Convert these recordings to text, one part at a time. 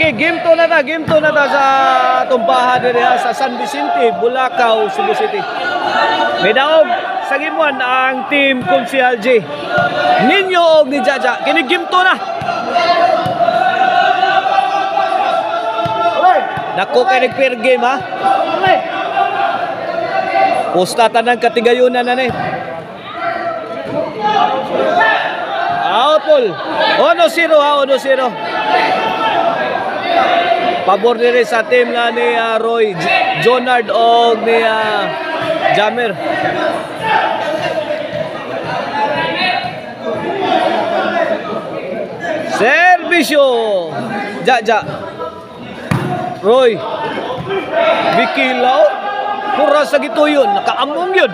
Okay, game 2 na ta sa tumpahan diri sa San Vicente, Bulacau, Cebu City. May daog sa game 1 ang team Konsehal J. Ninyo og ni Jaja. Kini game 2 na. Dako kay nag-fair game ha. Posta tanang katigayunan na ni. Outball. 1-0 ha, 1-0. Pabor diri sa team na ni Roy Jonard o ni Jamer. Servisyo. Jaja. Roy. Vicky Lau. Pura sa gituyon. Nakaamong yun.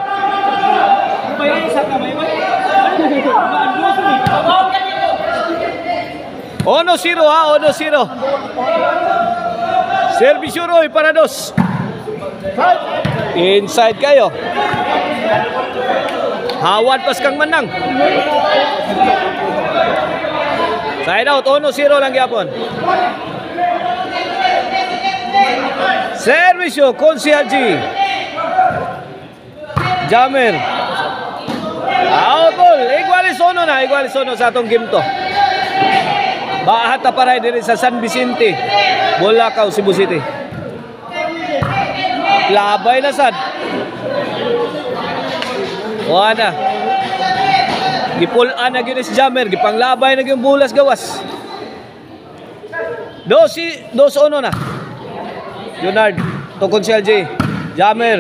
Ono 0 ha, 1-0. Servisyo Roy para dos. Inside kayo. Hawad pas kang manang. Side out, 1-0 lang yapon. Servisyo Konsehal J. Jamer. Out ball. Igualis ono sa atong game to. Bahat na paray din sa San Vicente, Bulacau, Cebu City. Labay na sad. Wala. Gipulaan na gyud si Jamer, gipanglabay na gyud bulas gawas. 2-1 na. Jonard, to Konsehal J. Jamer.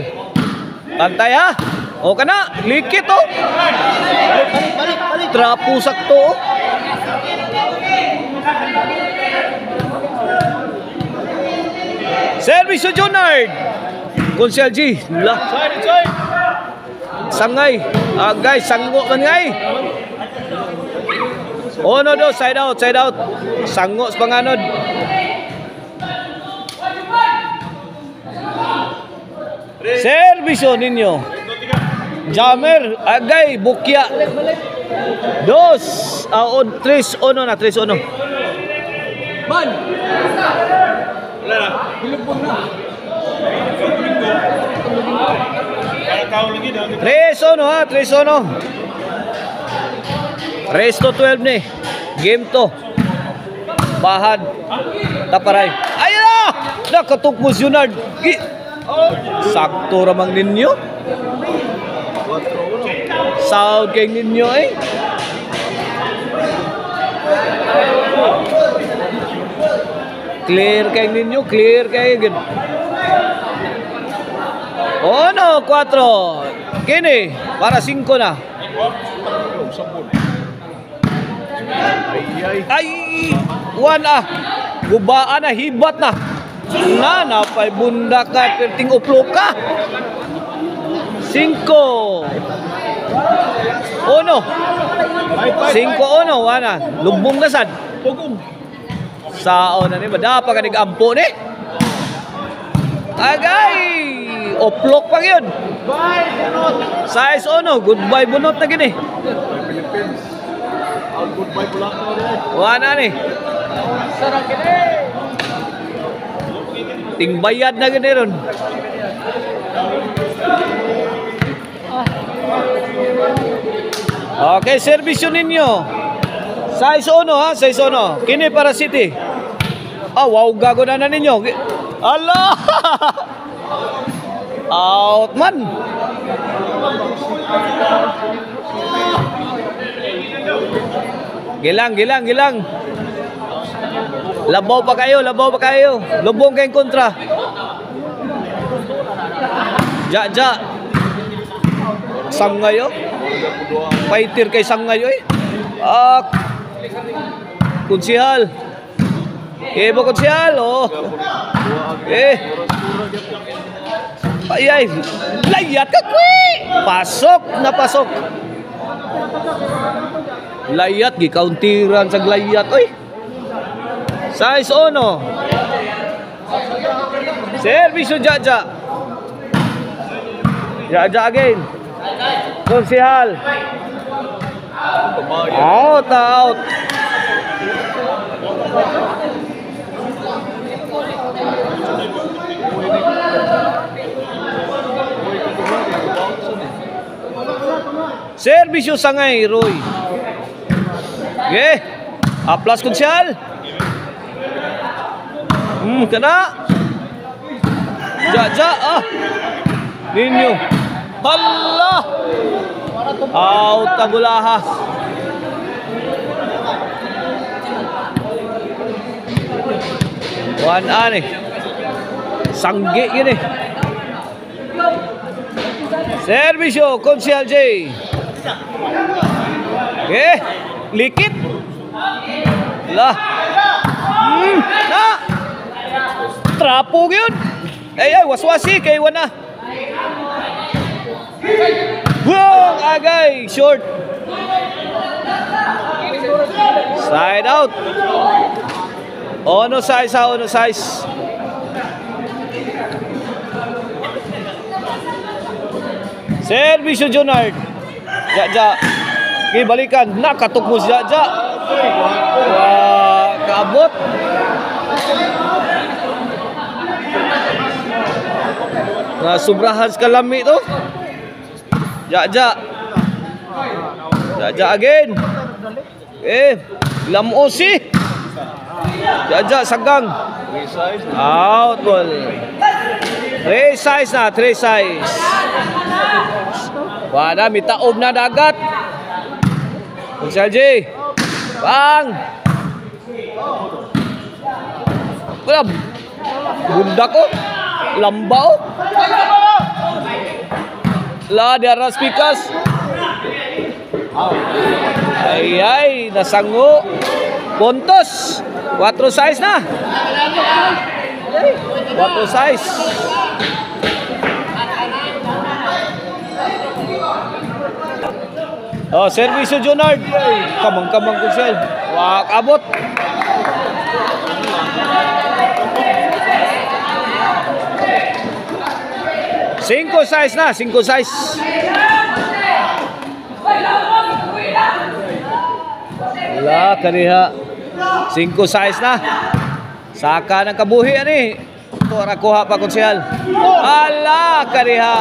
Pantay ha. O kana, likit oh. Balik. Trapo sakto oh. Service to Jonard. Konsehal J. Sangay. Guys, sanggo man ngay. No, side out. Sanggo sa panganod. Service ninyo. Jamer, agay, bukya. 3-1 na. Man! Wala na. Bilubog na. 3-1 ha, 3-1. Resto 12 ni. Game to. Bahad. Taparay. Ayun na! Nakatukmos Junard. Sakto ramang ninyo. Sound kay ninyo eh. Clear kay ninyo, clear kay gid. 4. Kini para 5 na. Ay, 1 gubaan na, hibat na. Napay bunda ka, perting uplo ka. 5. 5-1 wana. Lumbong na sad. Sao na ni madapa ka nig-ampo ni. Agay! Oplok pa yun. Size goodbye bunot na gini. Goodbye Bulacau ni. Wana ni. Sarap gini. Tingbayad na gini ron. Okay, servisyo ninyo. Size 1 ha, size 1. Kini para City. Wow, gago na ninyo. Allah! Out man. Gilang. Labaw pa kayo. Lubong kayong kontra. Ja. Sangay oh. Fighter kay Sangay eh. Konsehal. Ibo Konsehal oh. Ay. Layat ka kwi. Pasok. Layat gi-counteran sa layat oy. Size 1. Service Jaja. Jaja again. Konsehal. Out. Serbisyo Sangay, Roy. Okay. Aplas Konsyal. Kena. Ja. Ninyo. Hala. Out tagulaha. Ani. Sanggi gini. Serbisyo Konsyal J. Likit. Lah. Na. Trapo yun. Ay, waswasi kay wana. Wow, agay, short. Side out. Ono size. Servisyo Jonard. Ja. Balikan. Nakatukmo si Ja. Wah, kaabot. Nasubrahan sa kalami to. Ja. Again. Lamosi. Ja, sagang. Out ball. 3 size na, 3 size. Wala, may taob na dagat. Konsyal J. Bang. Wala. Bunda ko. Lamba ko. La, di aras pikas. Ay, nasango. Pontos. 4 size na. 4 size. Servisyo Jonard. Kamang Konsyal. Wak abot. Cinco size na, 5 size. Wala, kaniha. 5 size na. Saka ng kabuhi ani. Ito nakuha pa Konsyal. Ala, kaniha.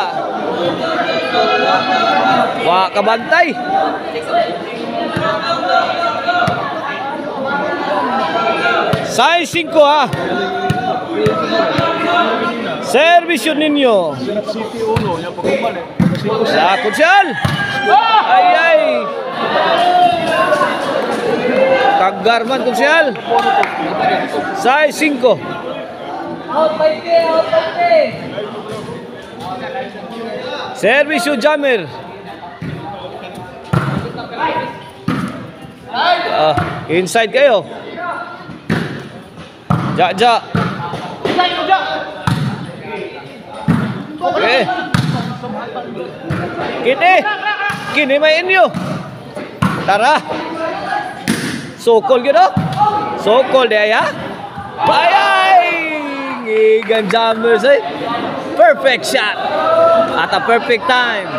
Wa kabantay. Size 5 ha. Servisyo ninyo. Sa Konsyal. Ay. Kagarman Konsyal. Size 5. Out by Servisyo Jammer. Inside kayo. Ja. Okay. Kini may inyo. Tara. Sokol gitu. Sokol dia ya. Bayay. Igan Jammers eh. Perfect shot. At a perfect time.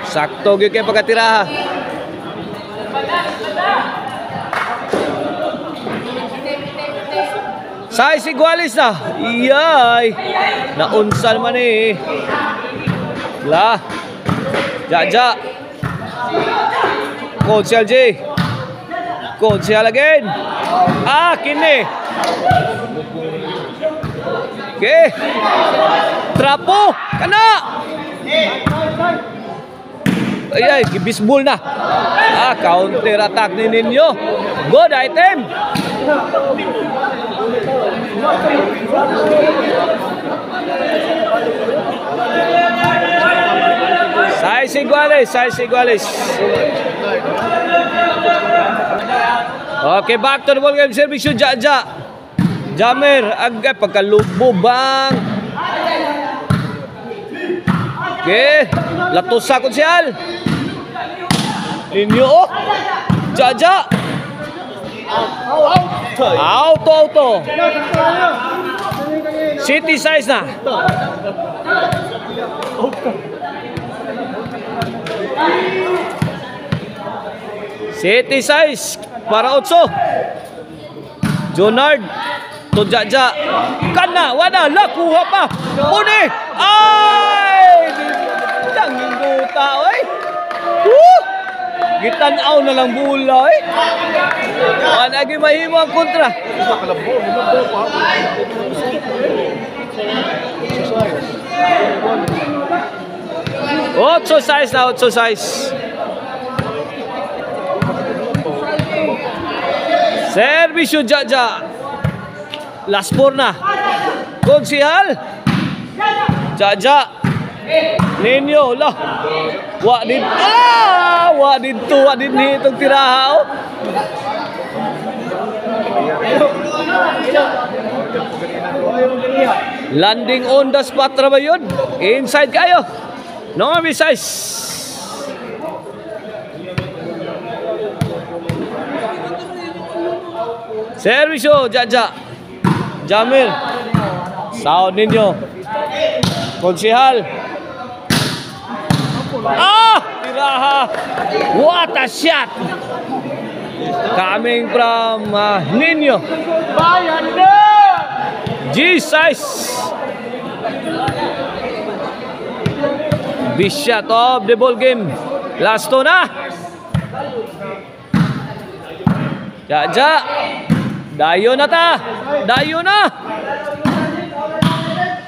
Sakto gyud kay pagkatiraha. Size igualis na. Iyay. Naunsan man eh. La. Ja. Konsyal J. Konsyal again. Kini. Okay. Trapo. Kana. Ay, bisbol na. Counter attack ni ninyo. Good item. Size iguales. Okay, back to the ball game. Servisyo Ja. Jammer, agay pagkalubo bang. Okay, Latusa Konsyal. Ninyo Ja. Auto. City size na. City size para 8. Jonard to Ja. Kana, wala, lakuha pa. Puni. Ay! Dang yung duta, oy. Woo! Gitanaw na lang bola, oy. Lagi mahimo ang kontra. Otso size na, otso size. Servisyo Jaja. Last four na. Konsihal. Jaja. Ninyo lah. Wa dito itong tiraha, oh. Landing on the spot ra ba yun? Inside kayo. No size. Servisyo Jaja. Jamil. Sound ninyo. Konsihal. Tiraha. What a shot. Coming from Ninyo. G-size. Big shot of the ball game. Last two na. Jaja. Dayo na ta. Dayo na.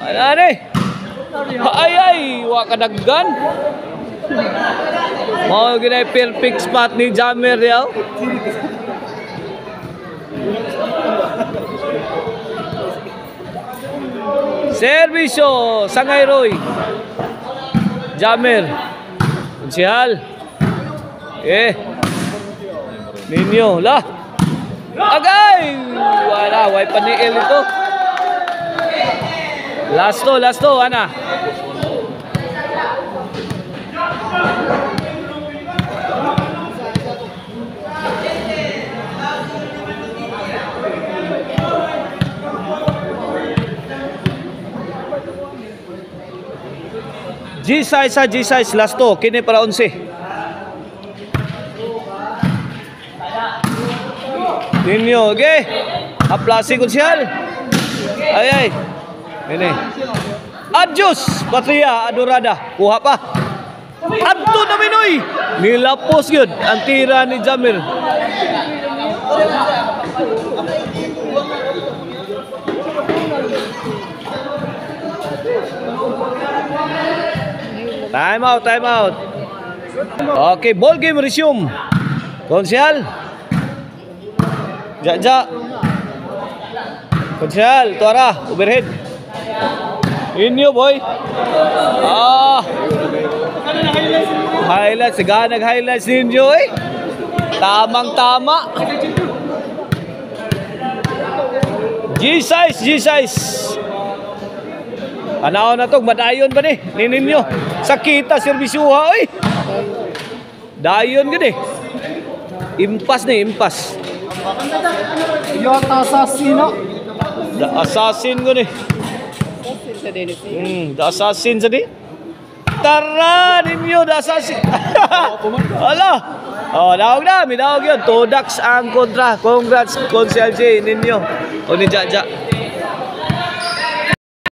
Ano ay, wakadaggan. Mau gina perfect spot ni Jamer yaw. Servisyo Sangay Roy. Jamer. Sihal. Ninyo lah. Agay. Wala, way paniil ito. Last to, ana. G-size last to, kini para 11. Ninyo, okay. Aplasi ko siyal. Ay. Ini. Adjus, Patria, Adorada. Kuha pa. Adto na Minoy. Nilapos yun. Ang tira ni Jamir. Time out. Okay, ball game resume. Konsihal. Jaja. Konsihal, tuara, overhead. Inyo boy. Highlights, nag-highlights ninyo eh. Tamang-tama. G-size. Panahon na to, madayon ba ni? Ninyo. Sakita, serbisyuha eh. Dayon gani. Impas. Yung assassin. The assassin gani. The assassin sadi. Tara ninyo, the assassin. Hala. Dawag na, midawag yun. Todax ang kontra. Congrats, Konsihal J ninyo. O ni Jaja.